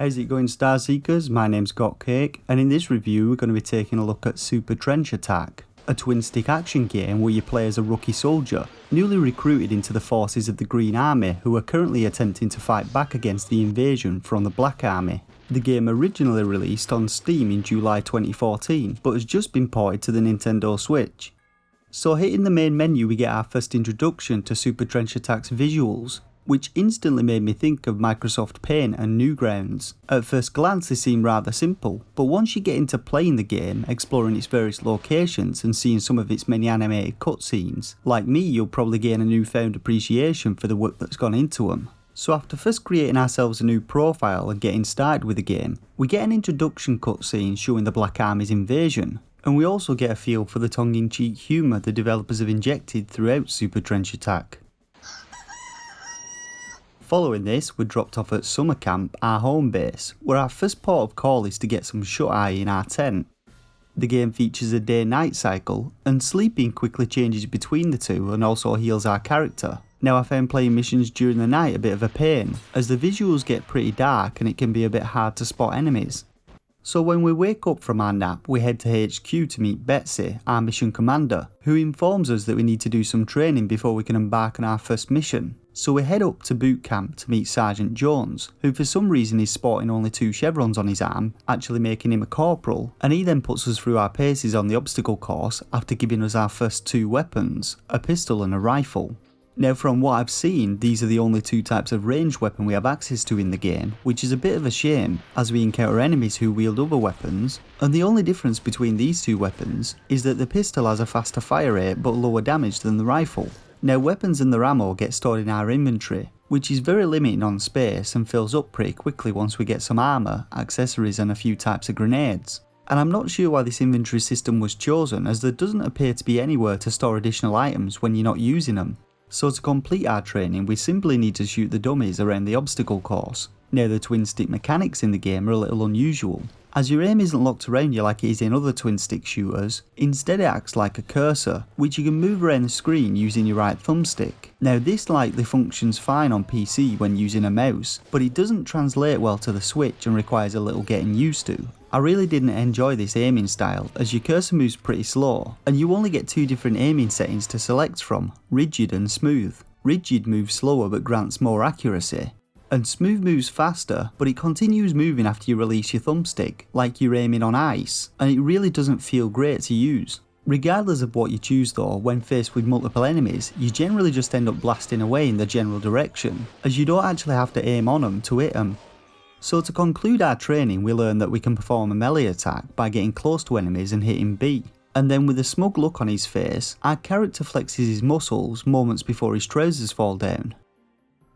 How's it going, Star Seekers? My name's Gotcake, and in this review we're going to be taking a look at Super Trench Attack, a twin-stick action game where you play as a rookie soldier, newly recruited into the forces of the Green Army, who are currently attempting to fight back against the invasion from the Black Army. The game originally released on Steam in July 2014, but has just been ported to the Nintendo Switch. So hitting the main menu we get our first introduction to Super Trench Attack's visuals, which instantly made me think of Microsoft Paint and Newgrounds. At first glance they seem rather simple, but once you get into playing the game, exploring its various locations and seeing some of its many animated cutscenes, like me you'll probably gain a newfound appreciation for the work that's gone into them. So after first creating ourselves a new profile and getting started with the game, we get an introduction cutscene showing the Black Army's invasion, and we also get a feel for the tongue-in-cheek humour the developers have injected throughout Super Trench Attack. Following this, we're dropped off at Summer Camp, our home base, where our first port of call is to get some shut-eye in our tent. The game features a day-night cycle, and sleeping quickly changes between the two and also heals our character. Now I found playing missions during the night a bit of a pain, as the visuals get pretty dark and it can be a bit hard to spot enemies. So when we wake up from our nap, we head to HQ to meet Betsy, our mission commander, who informs us that we need to do some training before we can embark on our first mission. So we head up to boot camp to meet Sergeant Jones, who for some reason is sporting only 2 chevrons on his arm, actually making him a corporal, and he then puts us through our paces on the obstacle course after giving us our first 2 weapons, a pistol and a rifle. Now from what I've seen, these are the only 2 types of ranged weapon we have access to in the game, which is a bit of a shame as we encounter enemies who wield other weapons, and the only difference between these 2 weapons is that the pistol has a faster fire rate but lower damage than the rifle. Now weapons and their ammo get stored in our inventory, which is very limiting on space and fills up pretty quickly once we get some armour, accessories and a few types of grenades. And I'm not sure why this inventory system was chosen, as there doesn't appear to be anywhere to store additional items when you're not using them. So to complete our training we simply need to shoot the dummies around the obstacle course. Now the twin stick mechanics in the game are a little unusual, as your aim isn't locked around you like it is in other twin stick shooters. Instead it acts like a cursor, which you can move around the screen using your right thumbstick. Now this likely functions fine on PC when using a mouse, but it doesn't translate well to the Switch and requires a little getting used to. I really didn't enjoy this aiming style, as your cursor moves pretty slow, and you only get 2 different aiming settings to select from, rigid and smooth. Rigid moves slower but grants more accuracy, and smooth moves faster, but it continues moving after you release your thumbstick, like you're aiming on ice, and it really doesn't feel great to use. Regardless of what you choose though, when faced with multiple enemies, you generally just end up blasting away in the general direction, as you don't actually have to aim on them to hit them. So to conclude our training, we learn that we can perform a melee attack by getting close to enemies and hitting B. And then with a smug look on his face, our character flexes his muscles moments before his trousers fall down.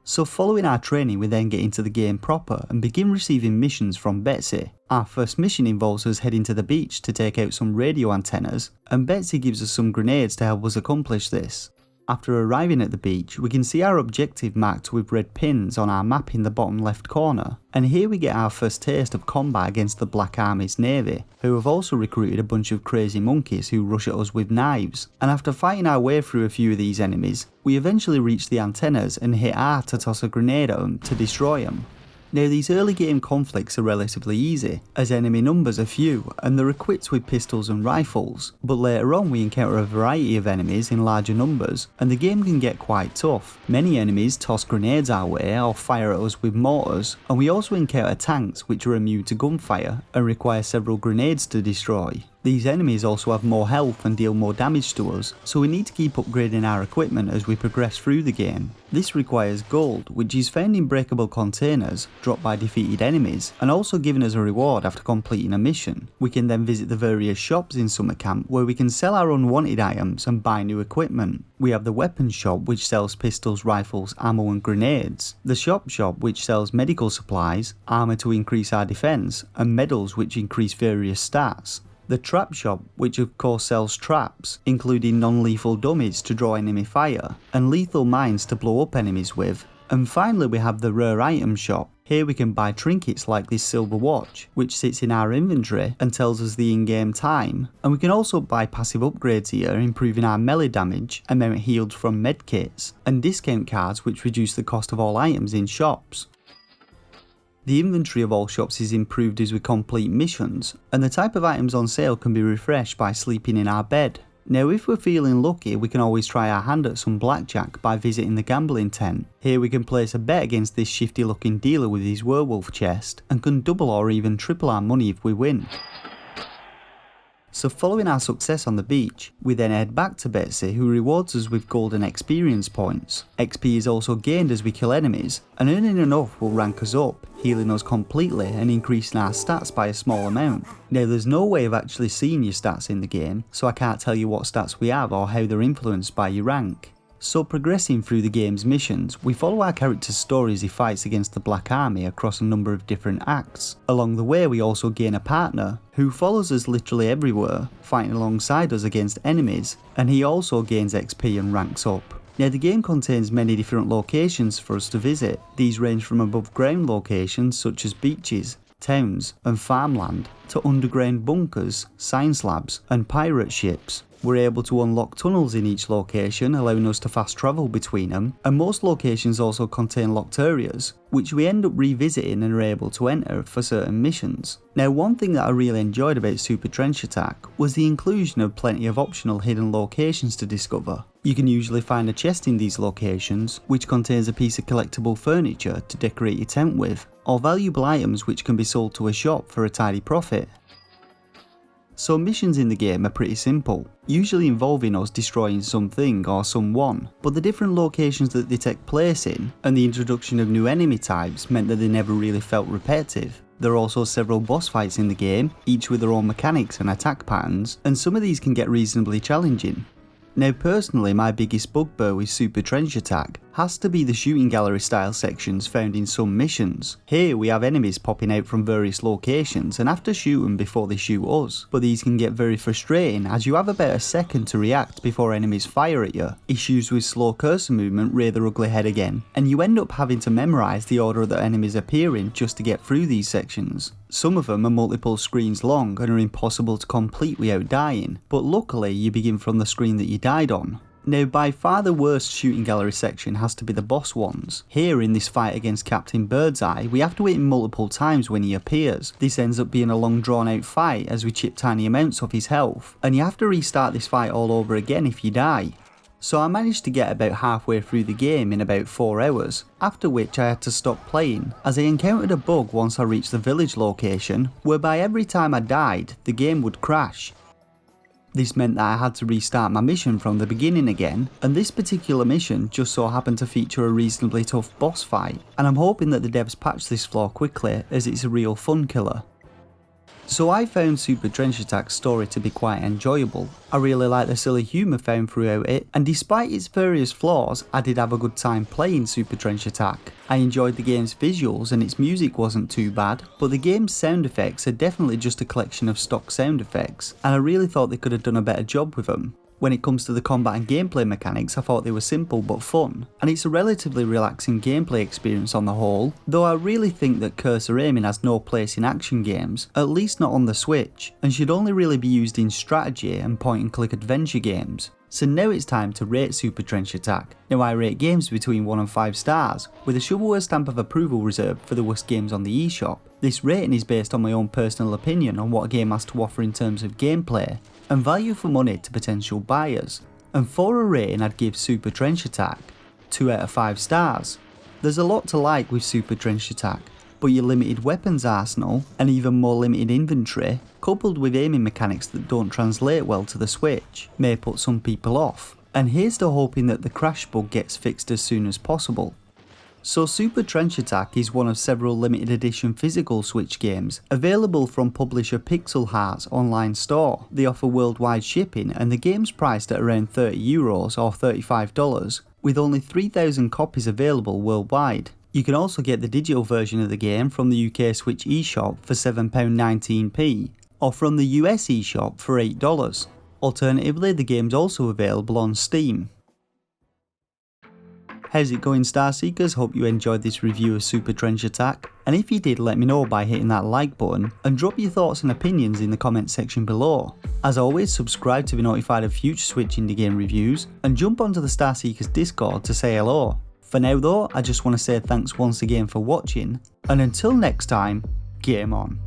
So following our training we then get into the game proper and begin receiving missions from Betsy. Our first mission involves us heading to the beach to take out some radio antennas, and Betsy gives us some grenades to help us accomplish this. After arriving at the beach, we can see our objective marked with red pins on our map in the bottom left corner, and here we get our first taste of combat against the Black Army's navy, who have also recruited a bunch of crazy monkeys who rush at us with knives. And after fighting our way through a few of these enemies, we eventually reach the antennas and hit R to toss a grenade at them to destroy them. Now these early game conflicts are relatively easy, as enemy numbers are few and they're equipped with pistols and rifles, but later on we encounter a variety of enemies in larger numbers and the game can get quite tough. Many enemies toss grenades our way or fire at us with mortars, and we also encounter tanks which are immune to gunfire and require several grenades to destroy. These enemies also have more health and deal more damage to us, so we need to keep upgrading our equipment as we progress through the game. This requires gold, which is found in breakable containers dropped by defeated enemies, and also given as a reward after completing a mission. We can then visit the various shops in Summer Camp where we can sell our unwanted items and buy new equipment. We have the weapons shop which sells pistols, rifles, ammo and grenades, the shop which sells medical supplies, armour to increase our defence, and medals which increase various stats. The trap shop, which of course sells traps, including non-lethal dummies to draw enemy fire, and lethal mines to blow up enemies with. And finally we have the rare item shop. Here we can buy trinkets like this silver watch, which sits in our inventory and tells us the in-game time, and we can also buy passive upgrades here, improving our melee damage, amount healed from medkits, and discount cards which reduce the cost of all items in shops. The inventory of all shops is improved as we complete missions, and the type of items on sale can be refreshed by sleeping in our bed. Now if we're feeling lucky, we can always try our hand at some blackjack by visiting the gambling tent. Here we can place a bet against this shifty looking dealer with his werewolf chest, and can double or even triple our money if we win. So following our success on the beach, we then head back to Betsy, who rewards us with golden experience points. XP is also gained as we kill enemies, and earning enough will rank us up, healing us completely and increasing our stats by a small amount. Now there's no way of actually seeing your stats in the game, so I can't tell you what stats we have or how they're influenced by your rank. So progressing through the game's missions, we follow our character's story as he fights against the Black Army across a number of different acts. Along the way we also gain a partner, who follows us literally everywhere, fighting alongside us against enemies, and he also gains XP and ranks up. Now the game contains many different locations for us to visit. These range from above ground locations such as beaches, towns and farmland, to underground bunkers, science labs and pirate ships. We're able to unlock tunnels in each location, allowing us to fast travel between them, and most locations also contain locked areas, which we end up revisiting and are able to enter for certain missions. Now one thing that I really enjoyed about Super Trench Attack was the inclusion of plenty of optional hidden locations to discover. You can usually find a chest in these locations, which contains a piece of collectible furniture to decorate your tent with, or valuable items which can be sold to a shop for a tidy profit. So missions in the game are pretty simple, usually involving us destroying something or someone, but the different locations that they take place in, and the introduction of new enemy types meant that they never really felt repetitive. There are also several boss fights in the game, each with their own mechanics and attack patterns, and some of these can get reasonably challenging. Now personally, my biggest bugbear with Super Trench Attack has to be the shooting gallery style sections found in some missions. Here we have enemies popping out from various locations and have to shoot them before they shoot us, but these can get very frustrating as you have about a second to react before enemies fire at you. Issues with slow cursor movement rear their ugly head again, and you end up having to memorise the order that enemies appear in just to get through these sections. Some of them are multiple screens long and are impossible to complete without dying, but luckily you begin from the screen that you died on. Now by far the worst shooting gallery section has to be the boss ones. Here in this fight against Captain Birdseye, we have to hit him multiple times when he appears. This ends up being a long drawn out fight as we chip tiny amounts of his health, and you have to restart this fight all over again if you die. So I managed to get about halfway through the game in about 4 hours, after which I had to stop playing as I encountered a bug once I reached the village location, whereby every time I died the game would crash. This meant that I had to restart my mission from the beginning again, and this particular mission just so happened to feature a reasonably tough boss fight, and I'm hoping that the devs patch this flaw quickly as it's a real fun killer. So I found Super Trench Attack's story to be quite enjoyable. I really like the silly humour found throughout it, and despite its various flaws, I did have a good time playing Super Trench Attack. I enjoyed the game's visuals and its music wasn't too bad, but the game's sound effects are definitely just a collection of stock sound effects, and I really thought they could have done a better job with them. When it comes to the combat and gameplay mechanics, I thought they were simple but fun, and it's a relatively relaxing gameplay experience on the whole, though I really think that cursor aiming has no place in action games, at least not on the Switch, and should only really be used in strategy and point and click adventure games. So now it's time to rate Super Trench Attack. Now I rate games between 1 and 5 stars, with a shovelware stamp of approval reserved for the worst games on the eShop. This rating is based on my own personal opinion on what a game has to offer in terms of gameplay, and value for money to potential buyers. And for a rating I'd give Super Trench Attack 2 out of 5 stars. There's a lot to like with Super Trench Attack, but your limited weapons arsenal and even more limited inventory, coupled with aiming mechanics that don't translate well to the Switch, may put some people off. And here's to hoping that the crash bug gets fixed as soon as possible. So Super Trench Attack is one of several limited edition physical Switch games available from publisher Pixel Heart's online store. They offer worldwide shipping and the game's priced at around €30 or $35, with only 3,000 copies available worldwide. You can also get the digital version of the game from the UK Switch eShop for £7.19p, or from the US eShop for $8. Alternatively, the game's also available on Steam. How's it going, Starseekers? Hope you enjoyed this review of Super Trench Attack, and if you did, let me know by hitting that like button, and drop your thoughts and opinions in the comments section below. As always, subscribe to be notified of future Switch indie game reviews, and jump onto the Starseekers Discord to say hello. For now though, I just want to say thanks once again for watching, and until next time, game on.